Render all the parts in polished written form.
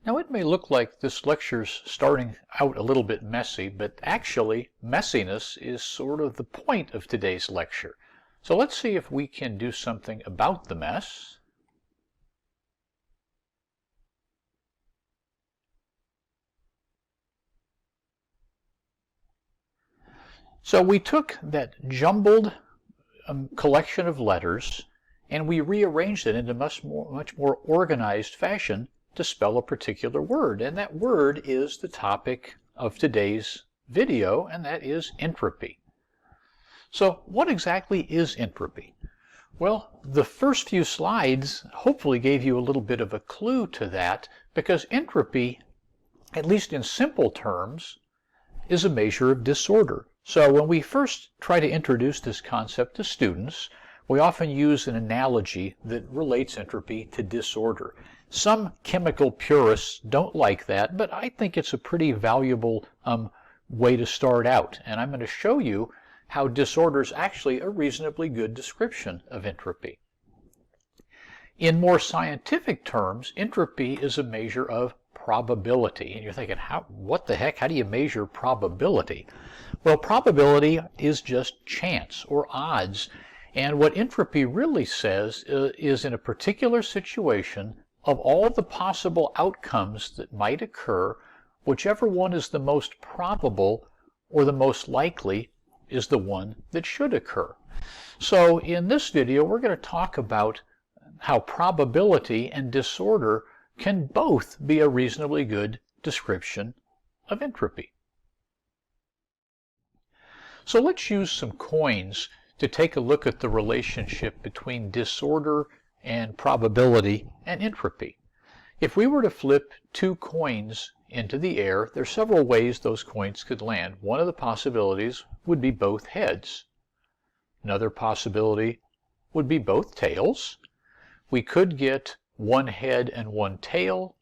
Now it may look like this lecture's starting out a little bit messy, but actually messiness is sort of the point of today's lecture. So let's see if we can do something about the mess. So we took that jumbled collection of letters and we rearranged it into much more organized fashion to spell a particular word. And that word is the topic of today's video, and that is entropy. So what exactly is entropy? Well, the first few slides hopefully gave you a little bit of a clue to that, because entropy, at least in simple terms, is a measure of disorder. So when we first try to introduce this concept to students, we often use an analogy that relates entropy to disorder. Some chemical purists don't like that, but I think it's a pretty valuable way to start out. And I'm going to show you how disorder is actually a reasonably good description of entropy. In more scientific terms, entropy is a measure of probability. And you're thinking, what the heck? How do you measure probability? Well, probability is just chance or odds. And what entropy really says is in a particular situation, of all the possible outcomes that might occur, whichever one is the most probable or the most likely is the one that should occur. So in this video, we're going to talk about how probability and disorder can both be a reasonably good description of entropy. So let's use some coins to take a look at the relationship between disorder and probability and entropy. If we were to flip two coins into the air, there are several ways those coins could land. One of the possibilities would be both heads. Another possibility would be both tails. We could get one head and one tail,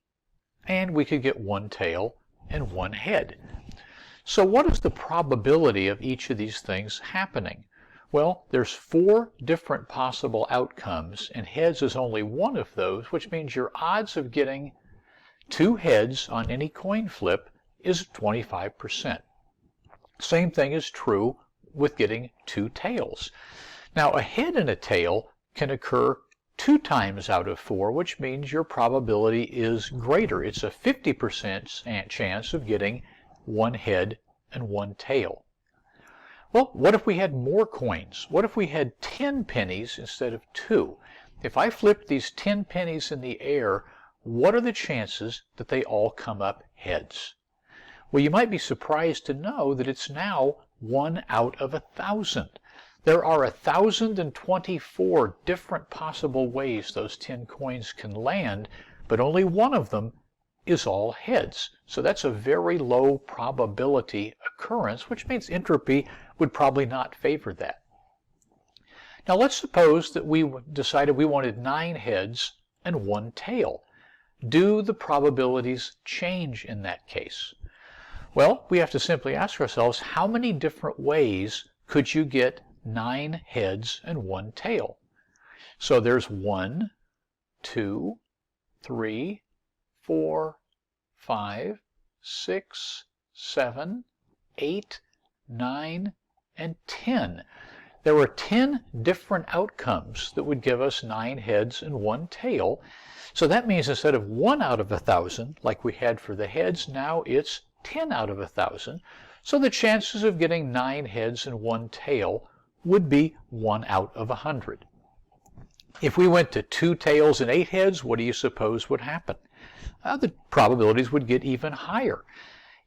and we could get one tail and one head. So what is the probability of each of these things happening? Well, there's 4 different possible outcomes, and heads is only one of those, which means your odds of getting 2 heads on any coin flip is 25%. Same thing is true with getting 2 tails. Now, a head and a tail can occur 2 times out of 4, which means your probability is greater. It's a 50% chance of getting 1 head and 1 tail. Well, what if we had more coins? What if we had 10 pennies instead of 2? If I flipped these 10 pennies in the air, what are the chances that they all come up heads? Well, you might be surprised to know that it's now 1 out of 1,000. There are 1,024 different possible ways those 10 coins can land, but only one of them is all heads. So that's a very low probability occurrence, which means entropy would probably not favor that. Now let's suppose that we decided we wanted 9 heads and 1 tail. Do the probabilities change in that case? Well, we have to simply ask ourselves, how many different ways could you get 9 heads and 1 tail? So there's 1, 2, 3, 4, 5, 6, 7, 8, 9, and 10. There were 10 different outcomes that would give us 9 heads and 1 tail. So that means instead of 1 out of 1,000, like we had for the heads, now it's 10 out of 1,000. So the chances of getting 9 heads and 1 tail would be 1 out of 100. If we went to 2 tails and 8 heads, what do you suppose would happen? The probabilities would get even higher.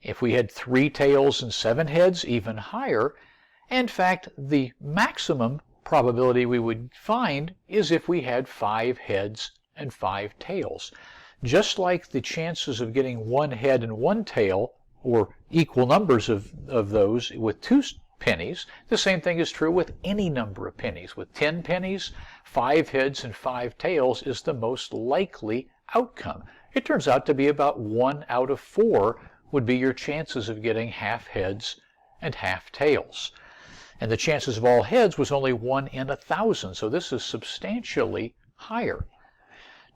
If we had 3 tails and 7 heads, even higher. In fact, the maximum probability we would find is if we had 5 heads and 5 tails. Just like the chances of getting 1 head and 1 tail, or equal numbers of those with 2 pennies, the same thing is true with any number of pennies. With 10 pennies, 5 heads and 5 tails is the most likely outcome. It turns out to be about 1 out of 4 would be your chances of getting half heads and half tails. And the chances of all heads was only 1 in 1,000, so this is substantially higher.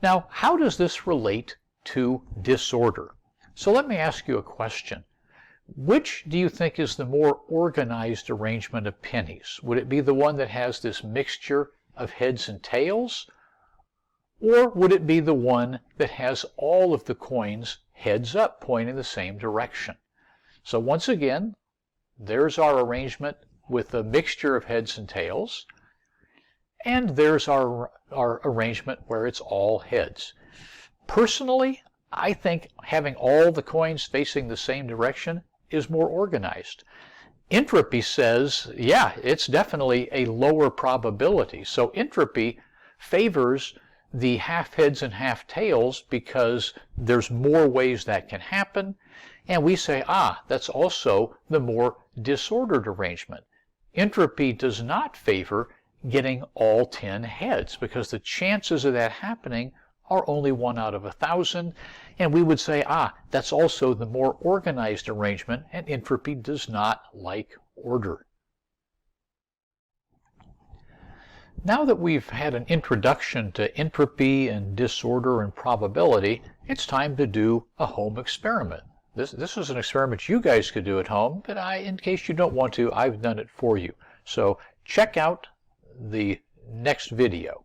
Now, how does this relate to disorder. So let me ask you a question. Which do you think is the more organized arrangement of pennies? Would it be the one that has this mixture of heads and tails? Or would it be the one that has all of the coins heads up, pointing in the same direction? So once again, there's our arrangement with a mixture of heads and tails. And there's our arrangement where it's all heads. Personally, I think having all the coins facing the same direction is more organized. Entropy says, yeah, it's definitely a lower probability. So entropy favors the half heads and half tails because there's more ways that can happen. And we say, that's also the more disordered arrangement. Entropy does not favor getting all 10 heads because the chances of that happening are only 1 out of 1,000, and we would say, that's also the more organized arrangement, and entropy does not like order. Now that we've had an introduction to entropy and disorder and probability, it's time to do a home experiment. This is an experiment you guys could do at home, but in case you don't want to, I've done it for you. So check out the next video.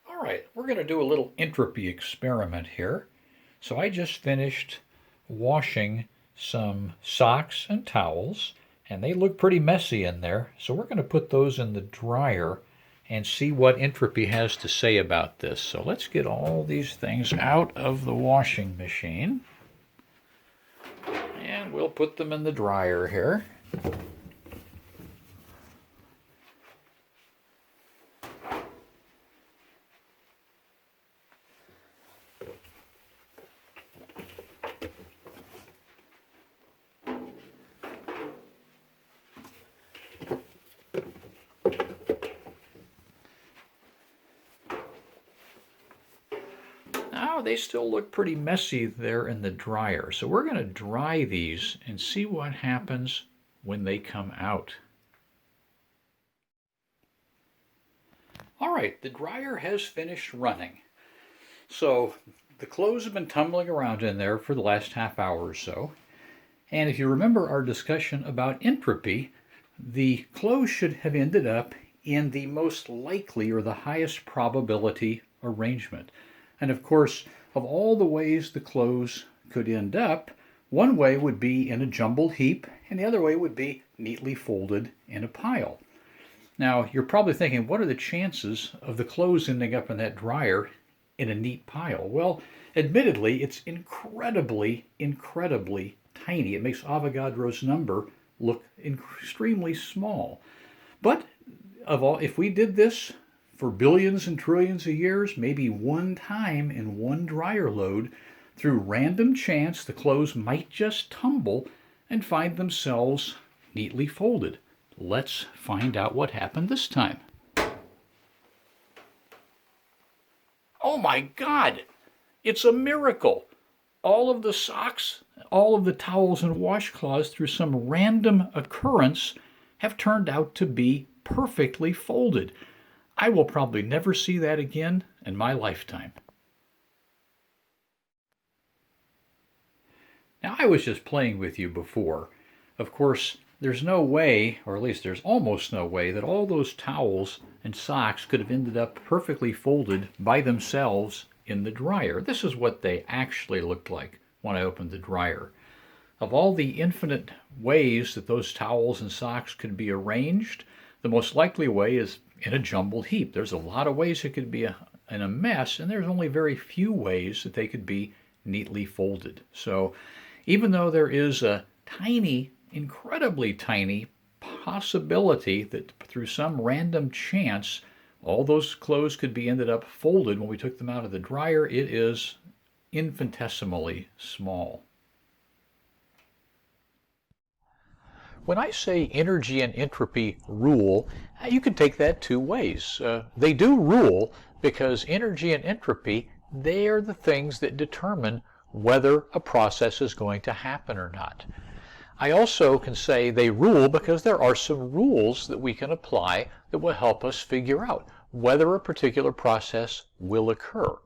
All right, we're going to do a little entropy experiment here. So I just finished washing some socks and towels, and they look pretty messy in there. So we're going to put those in the dryer and see what entropy has to say about this. So let's get all these things out of the washing machine. And we'll put them in the dryer here. Now they still look pretty messy there in the dryer. So we're going to dry these and see what happens when they come out. All right, the dryer has finished running. So the clothes have been tumbling around in there for the last half hour or so. And if you remember our discussion about entropy, the clothes should have ended up in the most likely or the highest probability arrangement. And of course, of all the ways the clothes could end up, one way would be in a jumbled heap, and the other way would be neatly folded in a pile. Now, you're probably thinking, what are the chances of the clothes ending up in that dryer in a neat pile? Well, admittedly, it's incredibly, incredibly tiny. It makes Avogadro's number look extremely small. But if we did this for billions and trillions of years, maybe one time in one dryer load, through random chance, the clothes might just tumble and find themselves neatly folded. Let's find out what happened this time. Oh my God! It's a miracle! All of the socks, all of the towels and washcloths, through some random occurrence, have turned out to be perfectly folded. I will probably never see that again in my lifetime. Now, I was just playing with you before. Of course, there's no way, or at least there's almost no way, that all those towels and socks could have ended up perfectly folded by themselves in the dryer. This is what they actually looked like when I opened the dryer. Of all the infinite ways that those towels and socks could be arranged, the most likely way is in a jumbled heap. There's a lot of ways it could be in a mess, and there's only very few ways that they could be neatly folded. So even though there is a tiny, incredibly tiny possibility that through some random chance all those clothes could be ended up folded when we took them out of the dryer, it is infinitesimally small. When I say energy and entropy rule, you can take that two ways. They do rule because energy and entropy, they are the things that determine whether a process is going to happen or not. I also can say they rule because there are some rules that we can apply that will help us figure out whether a particular process will occur.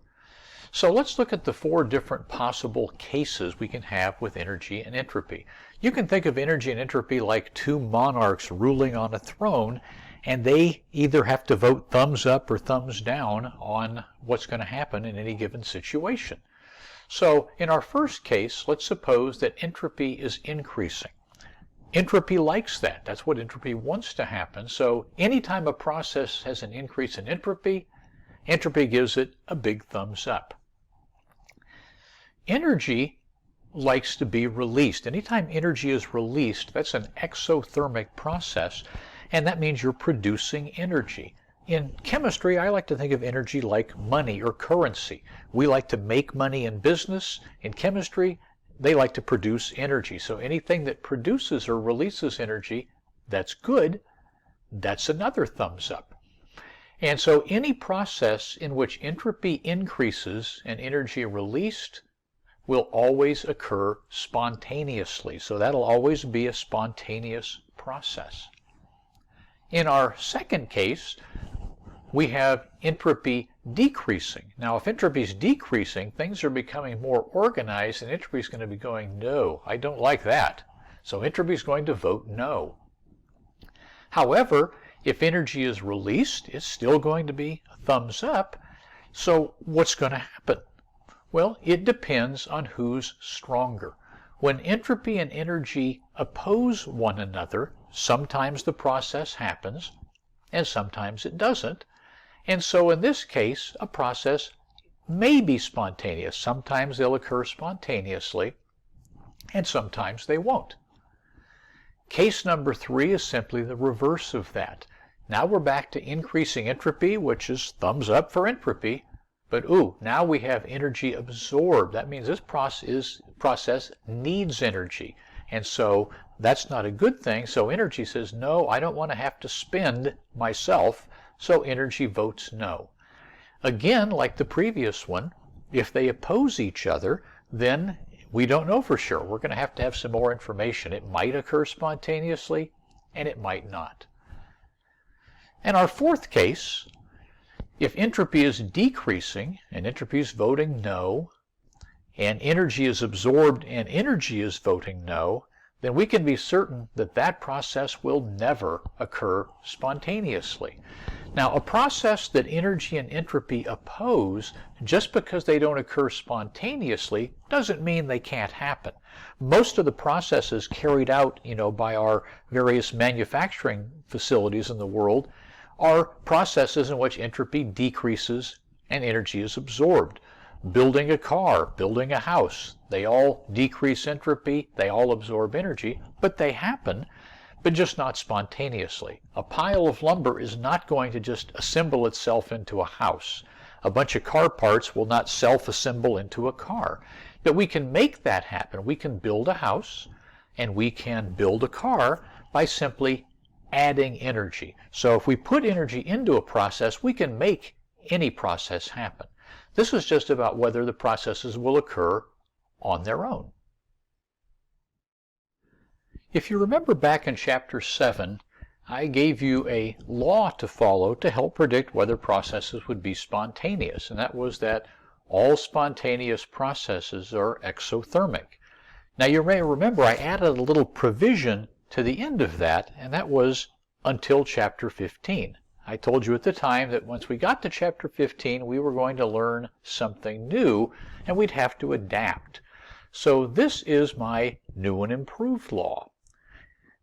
So let's look at the 4 different possible cases we can have with energy and entropy. You can think of energy and entropy like 2 monarchs ruling on a throne, and they either have to vote thumbs up or thumbs down on what's going to happen in any given situation. So in our first case, let's suppose that entropy is increasing. Entropy likes that. That's what entropy wants to happen. So anytime a process has an increase in entropy, entropy gives it a big thumbs up. Energy likes to be released. Anytime energy is released, that's an exothermic process, and that means you're producing energy. In chemistry, I like to think of energy like money or currency. We like to make money in business. In chemistry, they like to produce energy. So anything that produces or releases energy, that's good. That's another thumbs up. And so any process in which entropy increases and energy released will always occur spontaneously. So that'll always be a spontaneous process. In our second case, we have entropy decreasing. Now, if entropy is decreasing, things are becoming more organized, and entropy is going to be going, no, I don't like that. So entropy is going to vote no. However, if energy is released, it's still going to be a thumbs up. So what's going to happen? Well, it depends on who's stronger. When entropy and energy oppose one another, sometimes the process happens, and sometimes it doesn't. And so in this case, a process may be spontaneous. Sometimes they'll occur spontaneously, and sometimes they won't. Case number 3 is simply the reverse of that. Now we're back to increasing entropy, which is thumbs up for entropy. But now we have energy absorbed. That means this process needs energy. And so that's not a good thing. So energy says, no, I don't want to have to spend myself. So energy votes no. Again, like the previous one, if they oppose each other, then we don't know for sure. We're going to have some more information. It might occur spontaneously, and it might not. And our fourth case, if entropy is decreasing and entropy is voting no, and energy is absorbed and energy is voting no, then we can be certain that that process will never occur spontaneously. Now, a process that energy and entropy oppose, just because they don't occur spontaneously, doesn't mean they can't happen. Most of the processes carried out, by our various manufacturing facilities in the world are processes in which entropy decreases and energy is absorbed. Building a car, building a house, they all decrease entropy, they all absorb energy, but they happen, but just not spontaneously. A pile of lumber is not going to just assemble itself into a house. A bunch of car parts will not self-assemble into a car. But we can make that happen. We can build a house, and we can build a car by simply adding energy. So if we put energy into a process, we can make any process happen. This is just about whether the processes will occur on their own. If you remember back in Chapter 7, I gave you a law to follow to help predict whether processes would be spontaneous, and that was that all spontaneous processes are exothermic. Now you may remember I added a little provision to the end of that, and that was until Chapter 15. I told you at the time that once we got to Chapter 15, we were going to learn something new, and we'd have to adapt. So this is my new and improved law.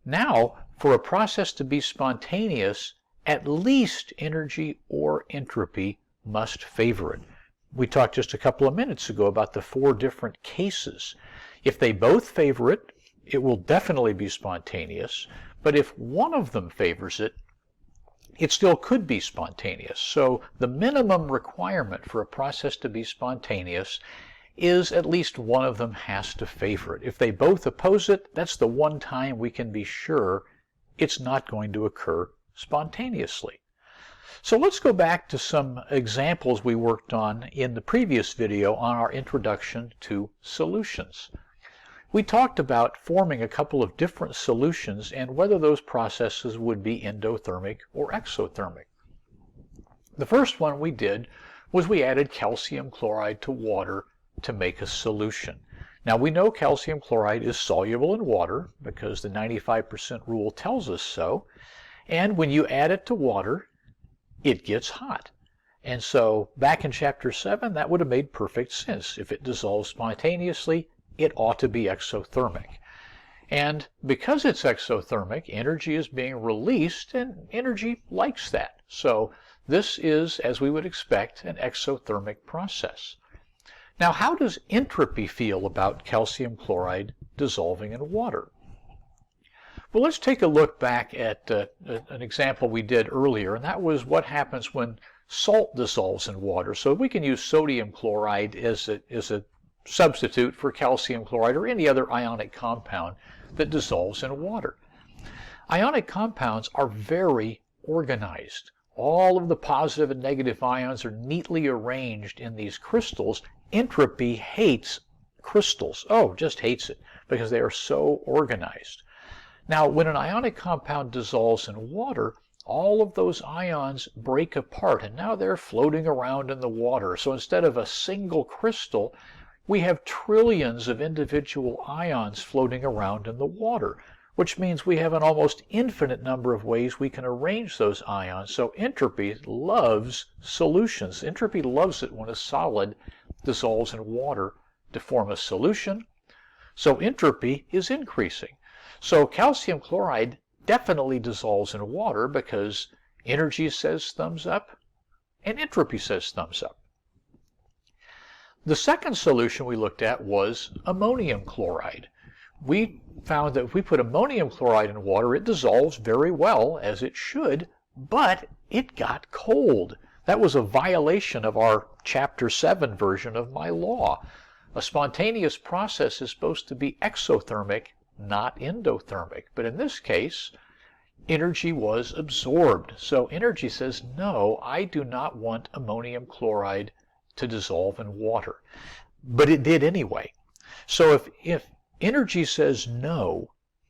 Now, for a process to be spontaneous, at least energy or entropy must favor it. We talked just a couple of minutes ago about the 4 different cases. If they both favor it, it will definitely be spontaneous, but if one of them favors it, it still could be spontaneous. So the minimum requirement for a process to be spontaneous is at least one of them has to favor it. If they both oppose it, that's the one time we can be sure it's not going to occur spontaneously. So let's go back to some examples we worked on in the previous video on our introduction to solutions. we talked about forming a couple of different solutions and whether those processes would be endothermic or exothermic. The first one we did was we added calcium chloride to water to make a solution. Now we know calcium chloride is soluble in water because the 95% rule tells us so, and when you add it to water, it gets hot. And so back in chapter 7, that would have made perfect sense. If it dissolves spontaneously, it ought to be exothermic. And because it's exothermic, energy is being released, and energy likes that. So this is, as we would expect, an exothermic process. Now, how does entropy feel about calcium chloride dissolving in water? Well, let's take a look back at an example we did earlier, and that was what happens when salt dissolves in water. So we can use sodium chloride as a substitute for calcium chloride or any other ionic compound that dissolves in water. Ionic compounds are very organized. All of the positive and negative ions are neatly arranged in these crystals. Entropy hates crystals. Oh, just hates it because they are so organized. Now, when an ionic compound dissolves in water, all of those ions break apart, and now they're floating around in the water. So instead of a single crystal, we have trillions of individual ions floating around in the water, which means we have an almost infinite number of ways we can arrange those ions. So entropy loves solutions. Entropy loves it when a solid dissolves in water to form a solution. So entropy is increasing. So calcium chloride definitely dissolves in water because energy says thumbs up and entropy says thumbs up. The second solution we looked at was ammonium chloride. We found that if we put ammonium chloride in water, it dissolves very well, as it should, but it got cold. That was a violation of our Chapter 7 version of my law. A spontaneous process is supposed to be exothermic, not endothermic. But in this case, energy was absorbed. So energy says, no, I do not want ammonium chloride to dissolve in water. But it did anyway. So if energy says no,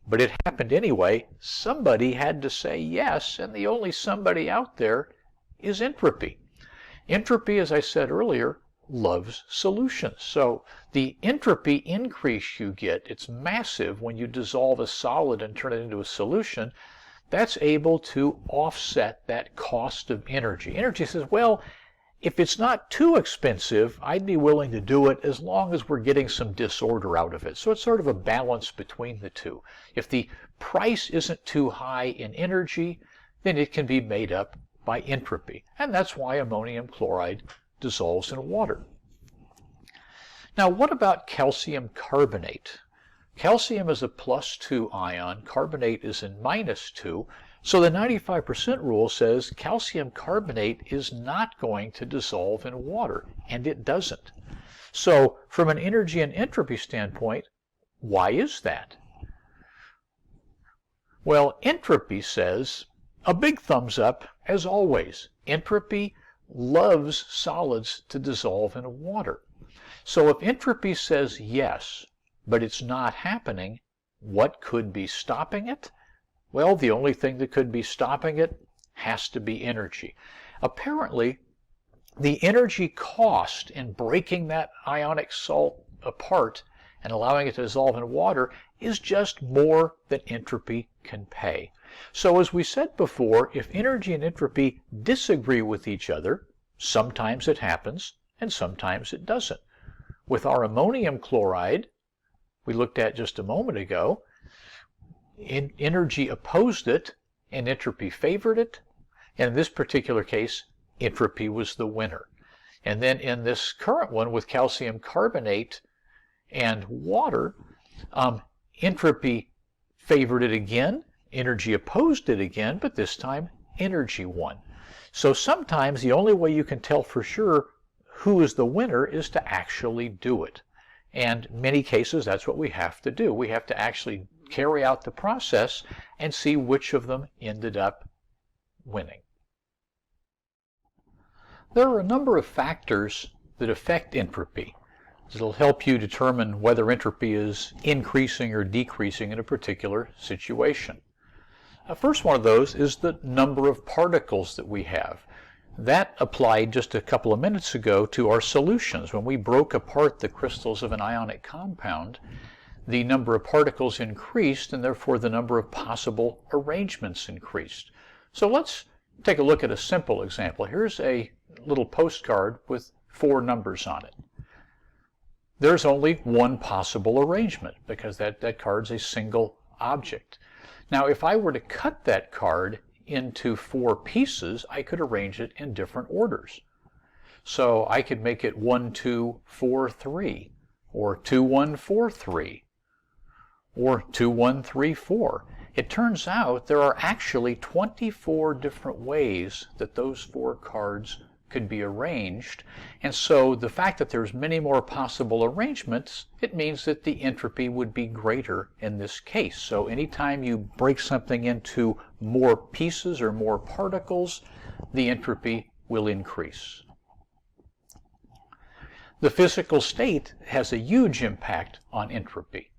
but it happened anyway, somebody had to say yes, and the only somebody out there is entropy. Entropy, as I said earlier, loves solutions. So the entropy increase you get, it's massive when you dissolve a solid and turn it into a solution. That's able to offset that cost of energy. Energy says, well, if it's not too expensive, I'd be willing to do it as long as we're getting some disorder out of it. So it's sort of a balance between the two. If the price isn't too high in energy, then it can be made up by entropy. And that's why ammonium chloride dissolves in water. Now, what about calcium carbonate? Calcium is a +2 ion, carbonate is in -2. So the 95% rule says calcium carbonate is not going to dissolve in water, and it doesn't. So from an energy and entropy standpoint, why is that? Well, entropy says a big thumbs up, as always. Entropy loves solids to dissolve in water. So if entropy says yes, but it's not happening, what could be stopping it? Well, the only thing that could be stopping it has to be energy. Apparently, the energy cost in breaking that ionic salt apart and allowing it to dissolve in water is just more than entropy can pay. So as we said before, if energy and entropy disagree with each other, sometimes it happens and sometimes it doesn't. With our ammonium chloride, we looked at just a moment ago, energy opposed it and entropy favored it. And in this particular case, entropy was the winner. And then in this current one with calcium carbonate and water, entropy favored it again, energy opposed it again, but this time energy won. So sometimes the only way you can tell for sure who is the winner is to actually do it. And in many cases, that's what we have to do. We have to actually carry out the process and see which of them ended up winning. There are a number of factors that affect entropy. It'll help you determine whether entropy is increasing or decreasing in a particular situation. The first one of those is the number of particles that we have. That applied just a couple of minutes ago to our solutions. When we broke apart the crystals of an ionic compound, the number of particles increased, and therefore the number of possible arrangements increased. So let's take a look at a simple example. Here's a little postcard with 4 numbers on it. There's only one possible arrangement because that card's a single object. Now, if I were to cut that card into 4 pieces, I could arrange it in different orders. So I could make it 1, 2, 4, 3, or 2, 1, 4, 3, or 2, 1, 3, 4. It turns out there are actually 24 different ways that those 4 cards could be arranged, and so the fact that there's many more possible arrangements, it means that the entropy would be greater in this case. So anytime you break something into more pieces or more particles, the entropy will increase. The physical state has a huge impact on entropy.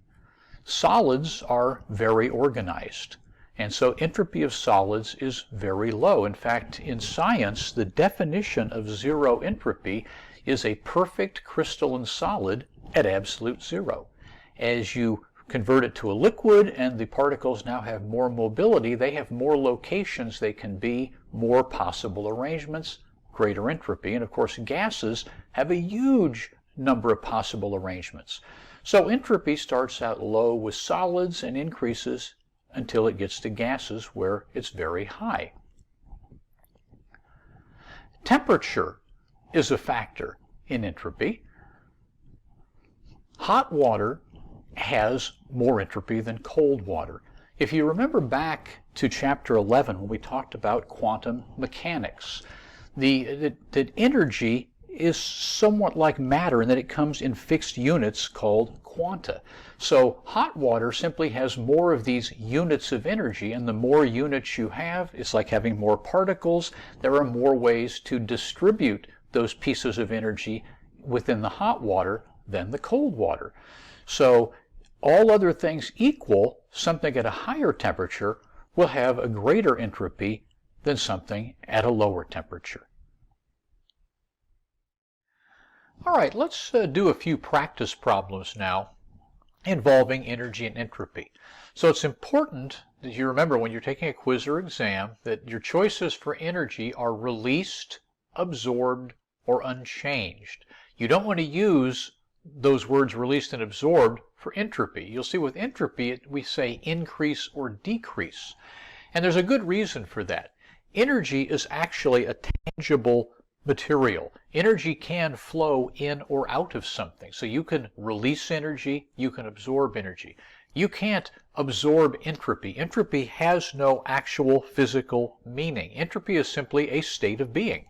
Solids are very organized, and so entropy of solids is very low. In fact, in science, the definition of zero entropy is a perfect crystalline solid at absolute zero. As you convert it to a liquid and the particles now have more mobility, they have more locations they can be, more possible arrangements, greater entropy. And of course, gases have a huge number of possible arrangements. So entropy starts out low with solids and increases until it gets to gases where it's very high. Temperature is a factor in entropy. Hot water has more entropy than cold water. If you remember back to chapter 11 when we talked about quantum mechanics, the energy is somewhat like matter in that it comes in fixed units called quanta. So hot water simply has more of these units of energy, and the more units you have, it's like having more particles. There are more ways to distribute those pieces of energy within the hot water than the cold water. So all other things equal, something at a higher temperature will have a greater entropy than something at a lower temperature. All right, let's do a few practice problems now involving energy and entropy. So it's important that you remember when you're taking a quiz or exam that your choices for energy are released, absorbed, or unchanged. You don't want to use those words released and absorbed for entropy. You'll see with entropy we say increase or decrease. And there's a good reason for that. Energy is actually a tangible material. Energy can flow in or out of something. So you can release energy, you can absorb energy. You can't absorb entropy. Entropy has no actual physical meaning. Entropy is simply a state of being.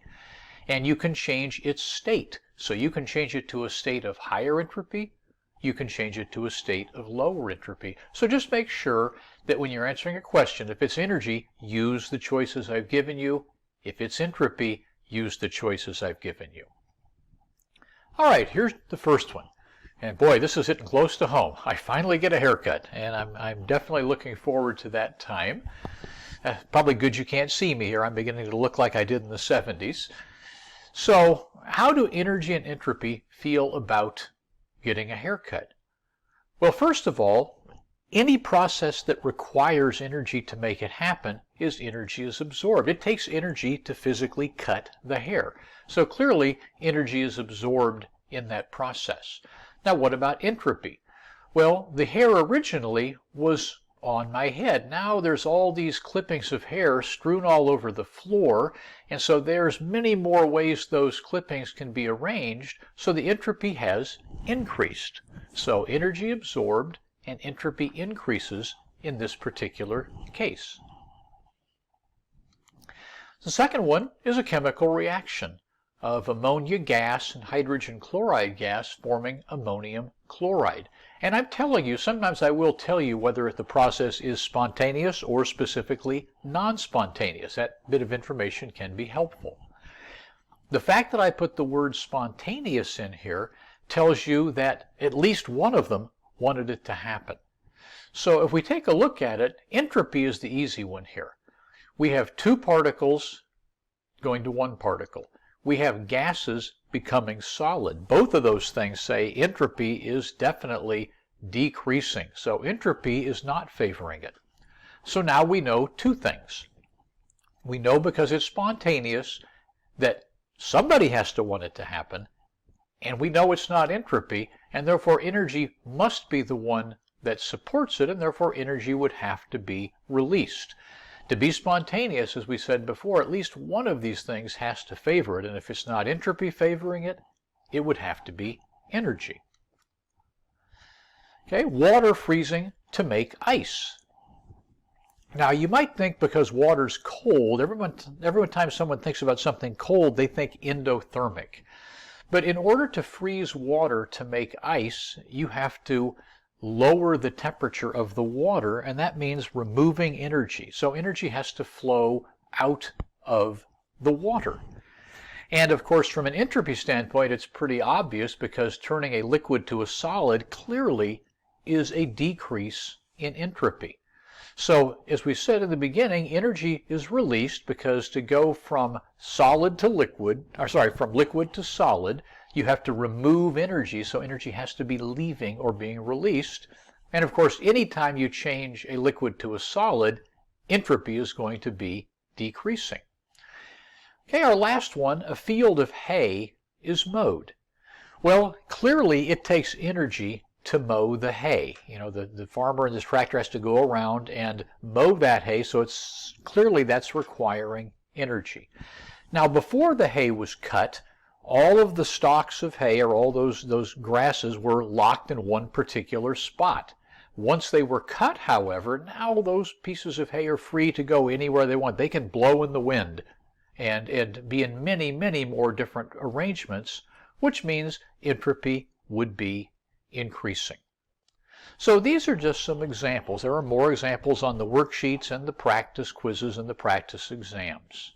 And you can change its state. So you can change it to a state of higher entropy, you can change it to a state of lower entropy. So just make sure that when you're answering a question, if it's energy, use the choices I've given you. If it's entropy, use the choices I've given you. All right, here's the first one. And boy, this is hitting close to home. I finally get a haircut, and I'm definitely looking forward to that time. Probably good you can't see me here. I'm beginning to look like I did in the 70s. So how do energy and entropy feel about getting a haircut? Well, first of all, any process that requires energy to make it happen is energy is absorbed. It takes energy to physically cut the hair. So clearly, energy is absorbed in that process. Now, what about entropy? Well, the hair originally was on my head. Now there's all these clippings of hair strewn all over the floor, and so there's many more ways those clippings can be arranged, so the entropy has increased. So energy absorbed and entropy increases in this particular case. The second one is a chemical reaction of ammonia gas and hydrogen chloride gas forming ammonium chloride. And I'm telling you, sometimes I will tell you whether the process is spontaneous or specifically non-spontaneous. That bit of information can be helpful. The fact that I put the word spontaneous in here tells you that at least one of them wanted it to happen. So if we take a look at it, entropy is the easy one here. We have two particles going to one particle. We have gases becoming solid. Both of those things say entropy is definitely decreasing. So entropy is not favoring it. So now we know two things. We know because it's spontaneous that somebody has to want it to happen, and we know it's not entropy, and therefore energy must be the one that supports it, and therefore energy would have to be released. To be spontaneous, as we said before, at least one of these things has to favor it, and if it's not entropy favoring it, it would have to be energy. Okay, water freezing to make ice. Now you might think because water's cold, every time someone thinks about something cold, they think endothermic. But in order to freeze water to make ice, you have to lower the temperature of the water, and that means removing energy. So energy has to flow out of the water. And of course, from an entropy standpoint, it's pretty obvious because turning a liquid to a solid clearly is a decrease in entropy. So as we said in the beginning, energy is released because to go from solid to liquid, from liquid to solid, you have to remove energy, so energy has to be leaving or being released. And of course, anytime you change a liquid to a solid, entropy is going to be decreasing. Okay, our last one, a field of hay is mowed. Well, clearly it takes energy to mow the hay. You know, the farmer in this tractor has to go around and mow that hay, so it's clearly that's requiring energy. Now, before the hay was cut, all of the stalks of hay, or all those grasses, were locked in one particular spot. Once they were cut, however, now those pieces of hay are free to go anywhere they want. They can blow in the wind and be in many, many more different arrangements, which means entropy would be increasing. So these are just some examples. There are more examples on the worksheets and the practice quizzes and the practice exams.